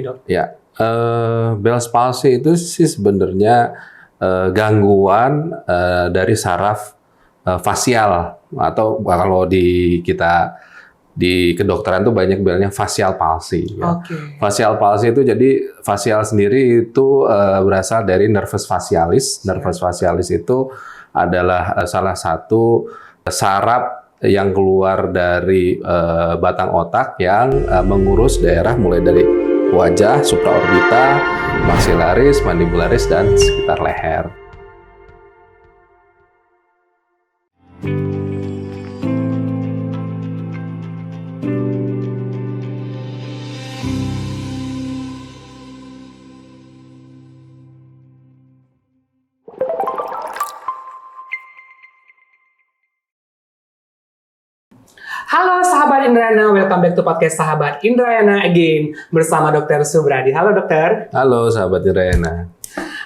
Dok? Ya, Bell's palsy itu sih sebenarnya gangguan dari saraf fasial, atau kalau di kedokteran itu banyak bilangnya facial palsy. Ya. Facial palsy itu jadi fasial sendiri itu berasal dari nervus facialis. Nervus facialis itu adalah salah satu saraf yang keluar dari batang otak yang mengurus daerah mulai dari wajah, supraorbita, maxillaris, mandibularis, dan sekitar leher. Halo sahabat Indrayana, welcome back to podcast Sahabat Indrayana again bersama Dr. Subradi. Halo dokter. Halo sahabat Indrayana.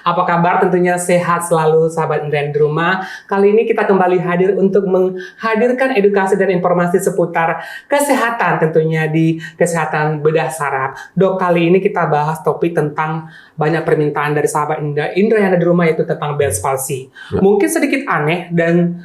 Apa kabar? Tentunya sehat selalu sahabat Indrayana di rumah. Kali ini kita kembali hadir untuk menghadirkan edukasi dan informasi seputar kesehatan, tentunya di kesehatan bedah saraf. Dok, kali ini kita bahas topik tentang banyak permintaan dari sahabat Indrayana di rumah, yaitu tentang Bell's palsy. Ya. Mungkin sedikit aneh dan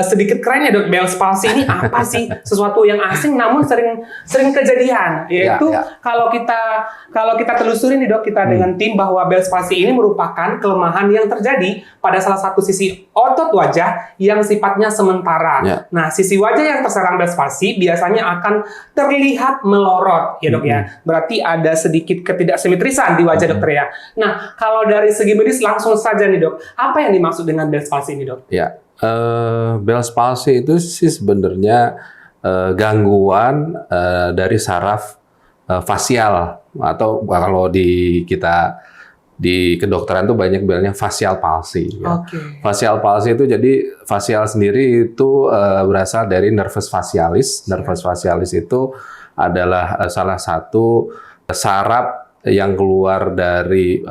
sedikit keren ya dok, Bell's palsy ini apa sih? Sesuatu yang asing namun sering kejadian. Yaitu kalau kita telusuri nih dok, kita dengan tim bahwa Bell's palsy ini merupakan kelemahan yang terjadi pada salah satu sisi otot wajah yang sifatnya sementara. Nah, sisi wajah yang terserang Bell's palsy biasanya akan terlihat melorot ya dok ya. Berarti ada sedikit ketidaksimetrisan di wajah dokter ya. Nah, kalau dari segi medis langsung saja nih dok, apa yang dimaksud dengan Bell's palsy ini dok? Ya. Bell's palsy itu sih sebenarnya gangguan dari saraf fasial, atau kalau di kedokteran itu banyak bilangnya facial palsy. Ya. Facial palsy itu jadi fasial sendiri itu berasal dari nervus facialis. Nervus facialis itu adalah salah satu saraf yang keluar dari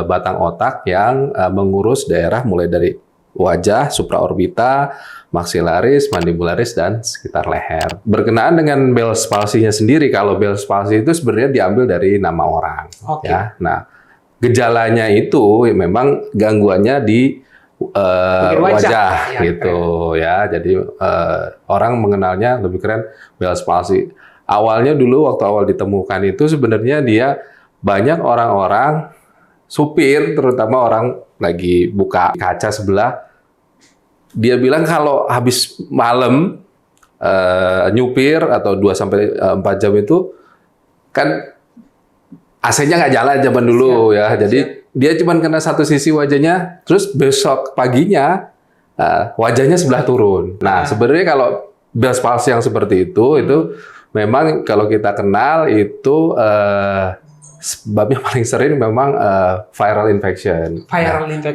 batang otak yang mengurus daerah mulai dari wajah, supraorbita, maxillaris, mandibularis, dan sekitar leher. Berkenaan dengan Bell's palsy-nya sendiri, kalau Bell's palsy itu sebenarnya diambil dari nama orang. Ya. Nah, gejalanya itu memang gangguannya di wajah gitu ya. Jadi orang mengenalnya lebih keren Bell's palsy. Awalnya dulu waktu awal ditemukan itu sebenarnya dia banyak orang-orang supir, terutama orang lagi buka kaca sebelah, dia bilang kalau habis malam nyupir atau 2-4 jam itu kan AC-nya nggak jalan zaman dulu ya. Jadi dia cuma kena satu sisi wajahnya, terus besok paginya wajahnya sebelah turun. Nah, sebenarnya kalau Bell's palsy yang seperti itu memang kalau kita kenal itu sebabnya paling sering memang viral infection.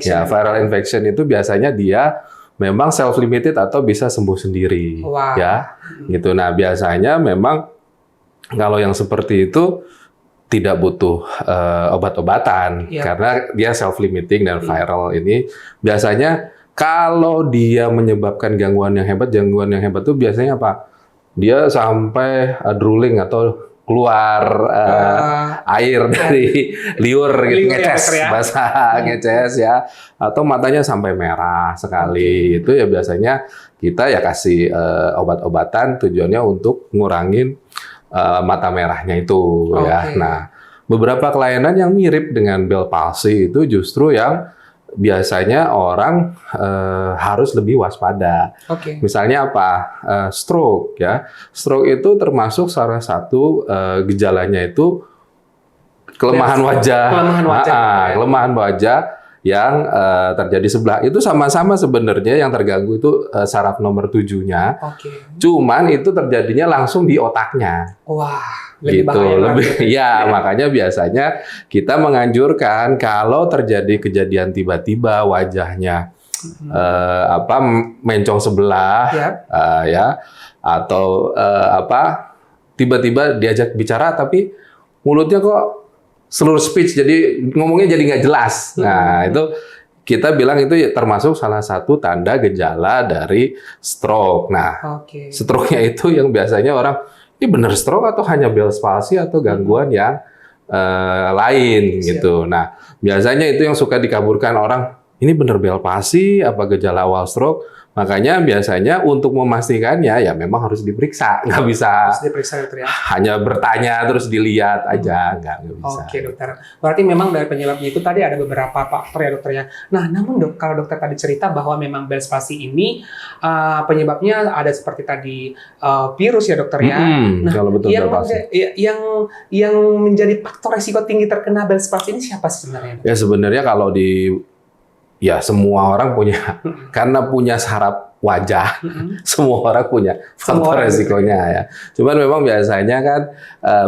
Ya, viral infection itu biasanya dia memang self-limited atau bisa sembuh sendiri. Ya, gitu. Nah, biasanya memang kalau yang seperti itu tidak butuh obat-obatan karena dia self-limiting dan viral ini biasanya kalau dia menyebabkan gangguan yang hebat itu biasanya apa? Dia sampai drooling atau keluar air dari liur gitu, ngeces, basah, ngeces ya, atau matanya sampai merah sekali. Itu ya biasanya kita ya kasih obat-obatan tujuannya untuk ngurangin mata merahnya itu ya. Nah, beberapa kelainan yang mirip dengan Bell's palsy itu justru yang biasanya orang harus lebih waspada. Misalnya apa? Stroke ya. Stroke itu termasuk salah satu gejalanya itu kelemahan wajah. Kelemahan wajah yang terjadi sebelah. Itu sama-sama sebenarnya yang terganggu itu saraf nomor 7-nya. Cuman itu terjadinya langsung di otaknya. Lebih gitu, ya makanya biasanya kita menganjurkan kalau terjadi kejadian tiba-tiba wajahnya mencong sebelah ya, atau tiba-tiba diajak bicara tapi mulutnya kok seluruh speech jadi ngomongnya jadi nggak jelas. Nah, itu kita bilang itu termasuk salah satu tanda gejala dari stroke. Nah, stroke-nya itu yang biasanya orang ini benar stroke atau hanya Bell's palsy atau gangguan yang lain Siap. gitu. Nah, biasanya itu yang suka dikaburkan orang, ini bener Bell palsy apa gejala awal stroke? Makanya biasanya untuk memastikannya ya memang harus diperiksa, nggak bisa Harus diperiksa dokter ya. hanya bertanya terus dilihat aja, nggak bisa. Oke dokter, berarti memang dari penyebabnya itu tadi ada beberapa faktor ya dokter ya. Nah namun dok, kalau dokter tadi cerita bahwa memang Bell's palsy ini penyebabnya ada seperti tadi virus ya dokter ya. Nah Kalau betul yang, Bell palsy. yang menjadi faktor resiko tinggi terkena Bell's palsy ini siapa sih sebenarnya? Ya sebenarnya kalau ya semua orang punya, karena punya saraf wajah, semua orang punya faktor orang resikonya ya. Cuman memang biasanya kan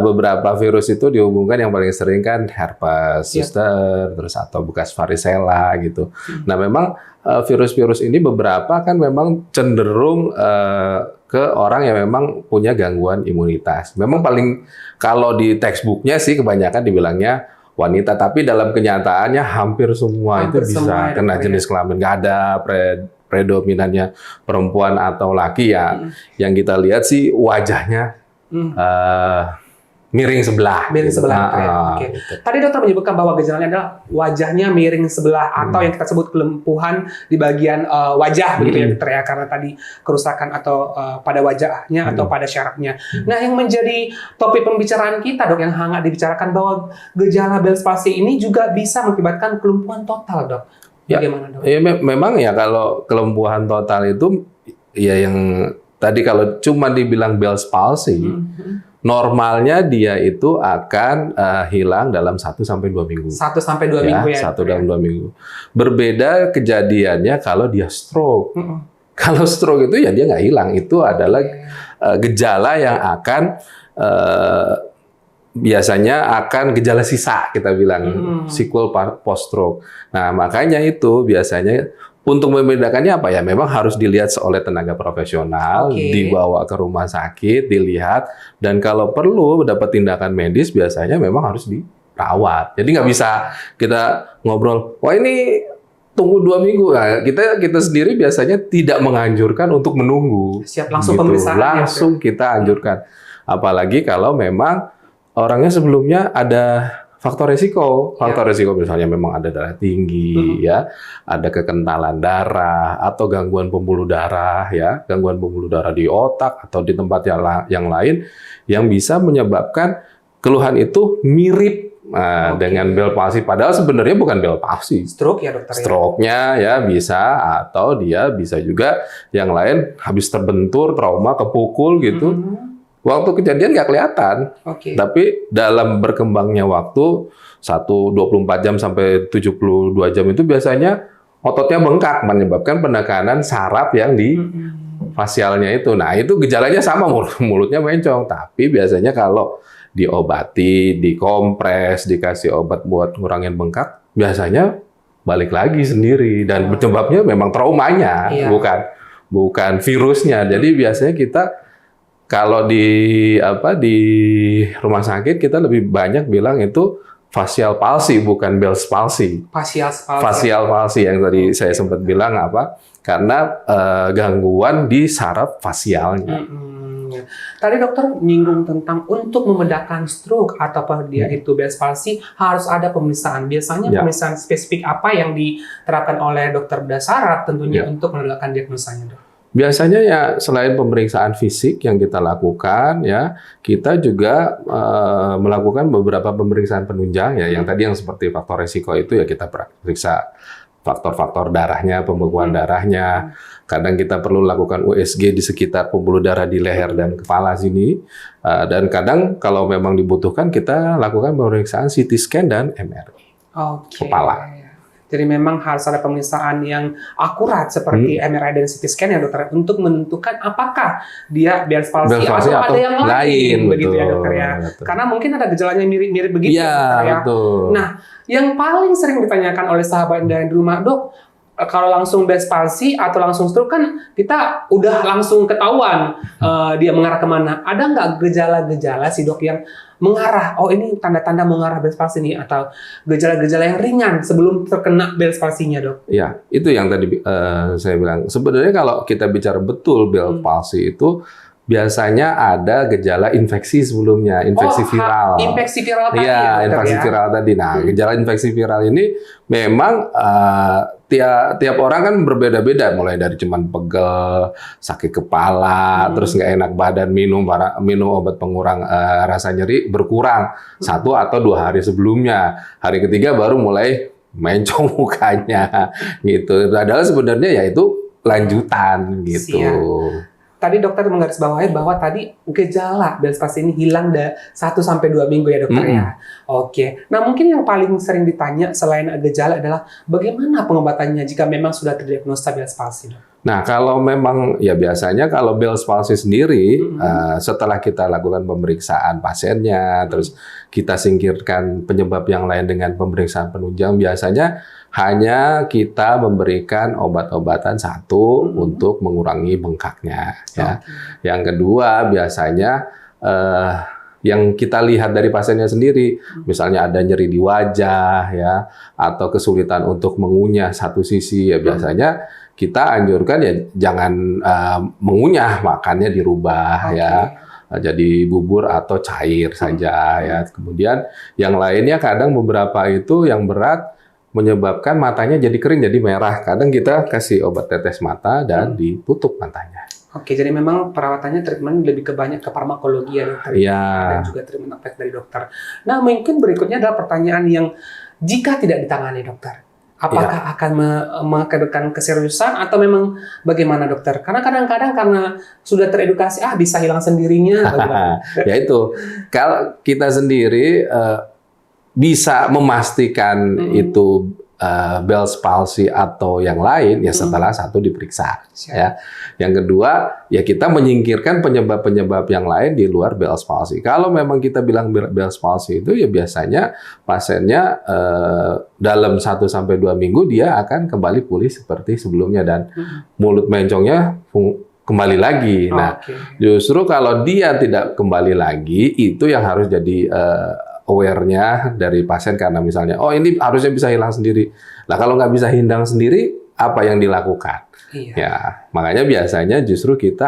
beberapa virus itu dihubungkan yang paling sering kan herpes zoster, terus atau bekas varicella gitu. Nah memang virus-virus ini beberapa kan memang cenderung ke orang yang memang punya gangguan imunitas. Memang paling kalau di textbooknya sih kebanyakan dibilangnya wanita, tapi dalam kenyataannya hampir semua itu bisa kena jenis kelamin. Nggak ada predominannya perempuan atau laki ya. Yang kita lihat sih wajahnya miring sebelah. Miring sebelah. Oke. Gitu. Tadi dokter menyebutkan bahwa gejalanya adalah wajahnya miring sebelah atau yang kita sebut kelempuhan di bagian wajah begitu ya dokter ya, karena tadi kerusakan atau pada wajahnya atau pada syarafnya. Nah yang menjadi topik pembicaraan kita dok yang hangat dibicarakan bahwa gejala Bell's palsy ini juga bisa mengakibatkan kelumpuhan total dok. Bagaimana dok? Ya memang ya kalau kelumpuhan total itu ya yang tadi kalau cuma dibilang Bell's palsy. Normalnya dia itu akan hilang dalam 1 sampai 2 minggu. 1 sampai 2 minggu ya. 1 dalam 2 minggu. Berbeda kejadiannya kalau dia stroke. Kalau stroke itu ya dia nggak hilang. Itu adalah gejala yang akan biasanya akan gejala sisa kita bilang sequel post stroke. Nah makanya itu biasanya untuk membedakannya apa ya? Memang harus dilihat oleh tenaga profesional, dibawa ke rumah sakit, dilihat, dan kalau perlu dapat tindakan medis biasanya memang harus dirawat. Jadi nggak bisa kita ngobrol, wah ini tunggu 2 minggu. Nah, kita sendiri biasanya tidak menganjurkan untuk menunggu. Siap langsung pemeriksaan. Langsung kita anjurkan. Apalagi kalau memang orangnya sebelumnya ada faktor resiko misalnya memang ada darah tinggi, ya, ada kekentalan darah atau gangguan pembuluh darah, ya, gangguan pembuluh darah di otak atau di tempat yang lain yang bisa menyebabkan keluhan itu mirip dengan Bell's palsy, padahal sebenarnya bukan Bell's palsy. Stroke ya dokter. Stroke-nya ya bisa, atau dia bisa juga yang lain habis terbentur, trauma, kepukul gitu. Waktu kejadian nggak kelihatan, tapi dalam berkembangnya waktu 24 jam sampai 72 jam itu biasanya ototnya bengkak menyebabkan penekanan saraf yang di fasialnya itu. Nah itu gejalanya sama, mulutnya mencong, tapi biasanya kalau diobati, dikompres, dikasih obat buat ngurangin bengkak, biasanya balik lagi sendiri dan penyebabnya memang traumanya, bukan virusnya. Jadi biasanya kita kalau di rumah sakit kita lebih banyak bilang itu facial palsy bukan Bell's palsy. Facial palsy yang tadi saya sempat bilang karena gangguan di saraf fasialnya. Tadi dokter menyinggung tentang untuk membedakan stroke atau dia itu Bell's palsy harus ada pemeriksaan. Biasanya pemeriksaan spesifik apa yang diterapkan oleh dokter bedah saraf tentunya untuk menentukan diagnosanya dok? Biasanya ya selain pemeriksaan fisik yang kita lakukan ya, kita juga melakukan beberapa pemeriksaan penunjang ya, yang tadi yang seperti faktor resiko itu ya kita periksa faktor-faktor darahnya, pembekuan darahnya. Kadang kita perlu lakukan USG di sekitar pembuluh darah di leher dan kepala sini. Dan kadang kalau memang dibutuhkan kita lakukan pemeriksaan CT scan dan MRI kepala. Jadi memang harus ada pemeriksaan yang akurat seperti MRI dan CT scan ya dokter untuk menentukan apakah dia Bell's palsy atau ada yang lain begitu ya dokter ya. Betul. Karena mungkin ada gejalanya mirip-mirip begitu dokter ya. Betul. Nah, yang paling sering ditanyakan oleh sahabat dari rumah, dok, kalau langsung Bell's palsy atau langsung stroke kan kita udah langsung ketahuan dia mengarah kemana. Ada nggak gejala-gejala sih dok yang mengarah, oh ini tanda-tanda mengarah Bell's palsy nih, atau gejala-gejala yang ringan sebelum terkena Bell's palsy-nya dok? Ya, itu yang tadi saya bilang. Sebenarnya kalau kita bicara betul Bell's palsy itu biasanya ada gejala infeksi sebelumnya, infeksi viral. Infeksi viral tadi Iya, ya, dokter, infeksi ya? viral tadi. Nah, gejala infeksi viral ini memang tiap orang kan berbeda-beda, mulai dari cuman pegel, sakit kepala, terus nggak enak badan, minum obat pengurang rasa nyeri berkurang 1 atau 2 hari sebelumnya. Hari ketiga baru mulai mencong mukanya gitu. Padahal sebenarnya ya itu lanjutan gitu. Siap. Tadi dokter menggarisbawahi bahwa tadi gejala Bell's palsy ini hilang 1-2 minggu ya dokter ya. Oke. Nah mungkin yang paling sering ditanya selain gejala adalah bagaimana pengobatannya jika memang sudah terdiagnosa Bell's palsy, dok? Nah kalau memang ya biasanya kalau Bell's palsy sendiri setelah kita lakukan pemeriksaan pasiennya, terus kita singkirkan penyebab yang lain dengan pemeriksaan penunjang, biasanya hanya kita memberikan obat-obatan satu untuk mengurangi bengkaknya. Ya. Yang kedua biasanya yang kita lihat dari pasiennya sendiri, misalnya ada nyeri di wajah, ya, atau kesulitan untuk mengunyah satu sisi, ya biasanya kita anjurkan ya jangan mengunyah, makannya dirubah, ya. Jadi bubur atau cair saja, ya. Kemudian yang lainnya kadang beberapa itu yang berat menyebabkan matanya jadi kering, jadi merah. Kadang kita kasih obat tetes mata dan ditutup matanya. Oke, jadi memang perawatannya treatment lebih banyak ke farmakologi ya dokter. Iya. Dan juga treatment efek dari dokter. Nah mungkin berikutnya adalah pertanyaan yang jika tidak ditangani dokter, apakah akan mengakibatkan keseriusan atau memang bagaimana dokter? Karena kadang-kadang karena sudah teredukasi, bisa hilang sendirinya. Ya itu, kalau kita sendiri bisa memastikan itu Bell's palsy atau yang lain ya setelah satu diperiksa. Ya. Yang kedua ya kita menyingkirkan penyebab-penyebab yang lain di luar Bell's palsy. Kalau memang kita bilang Bell's palsy itu ya biasanya pasiennya dalam 1-2 minggu dia akan kembali pulih seperti sebelumnya dan mulut mencongnya kembali lagi. Nah, justru kalau dia tidak kembali lagi itu yang harus jadi aware-nya dari pasien, karena misalnya, oh ini harusnya bisa hilang sendiri. Nah kalau nggak bisa hilang sendiri, apa yang dilakukan? Iya. Ya, makanya biasanya justru kita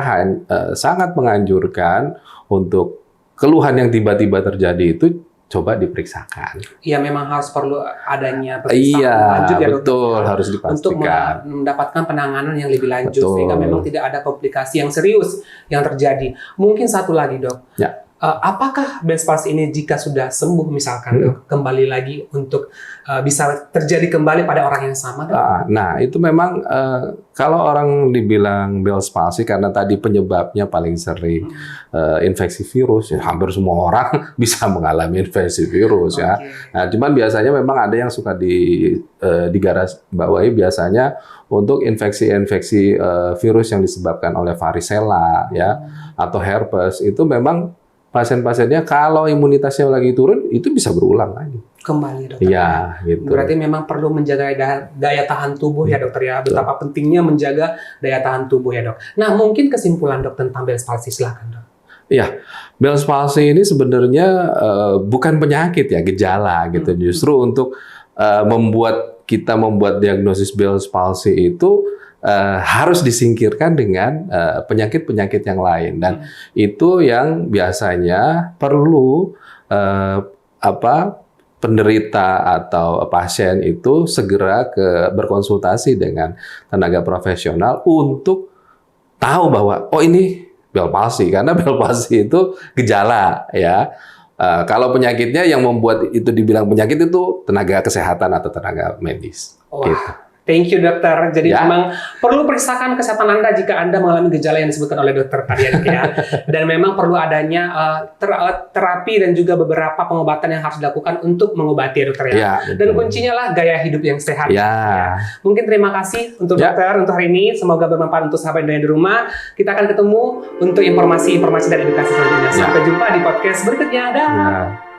sangat menganjurkan untuk keluhan yang tiba-tiba terjadi itu coba diperiksakan. Iya, memang harus perlu adanya pemeriksaan lanjut ya betul, dokter. harus dipastikan. Untuk mendapatkan penanganan yang lebih lanjut, Betul. sehingga memang tidak ada komplikasi yang serius yang terjadi. Mungkin satu lagi dok. Ya. Apakah Bell's palsy ini jika sudah sembuh misalkan dok, kembali lagi untuk bisa terjadi kembali pada orang yang sama dok? Nah itu memang kalau orang dibilang Bell's palsy karena tadi penyebabnya paling sering infeksi virus, ya hampir semua orang bisa mengalami infeksi virus ya. Nah cuman biasanya memang ada yang suka digaris bawahi biasanya untuk infeksi-infeksi virus yang disebabkan oleh varicella ya atau herpes, itu memang pasien-pasiennya kalau imunitasnya lagi turun itu bisa berulang lagi. Kembali dokter. Iya, gitu. Berarti memang perlu menjaga daya tahan tubuh ya dokter ya. Betapa pentingnya menjaga daya tahan tubuh ya dok. Nah mungkin kesimpulan dok tentang Bell's palsy, silakan dok. Iya, Bell's palsy ini sebenarnya bukan penyakit ya, gejala gitu. Justru untuk membuat diagnosis Bell's palsy itu harus disingkirkan dengan penyakit-penyakit yang lain, dan itu yang biasanya perlu penderita atau pasien itu segera berkonsultasi dengan tenaga profesional untuk tahu bahwa oh ini Bell's palsy, karena Bell's palsy itu gejala ya. Kalau penyakitnya yang membuat itu dibilang penyakit itu tenaga kesehatan atau tenaga medis. Wah. Gitu. Thank you dokter. Jadi memang perlu periksakan kesehatan Anda jika Anda mengalami gejala yang disebutkan oleh dokter tadi ya. Dan memang perlu adanya terapi dan juga beberapa pengobatan yang harus dilakukan untuk mengobati ya dokter ya. Dan kuncinya lah gaya hidup yang sehat. Ya. Mungkin terima kasih untuk dokter untuk hari ini. Semoga bermanfaat untuk sahabat Indonesia di rumah. Kita akan ketemu untuk informasi-informasi dan edukasi selanjutnya. Sampai jumpa di podcast berikutnya. Dah.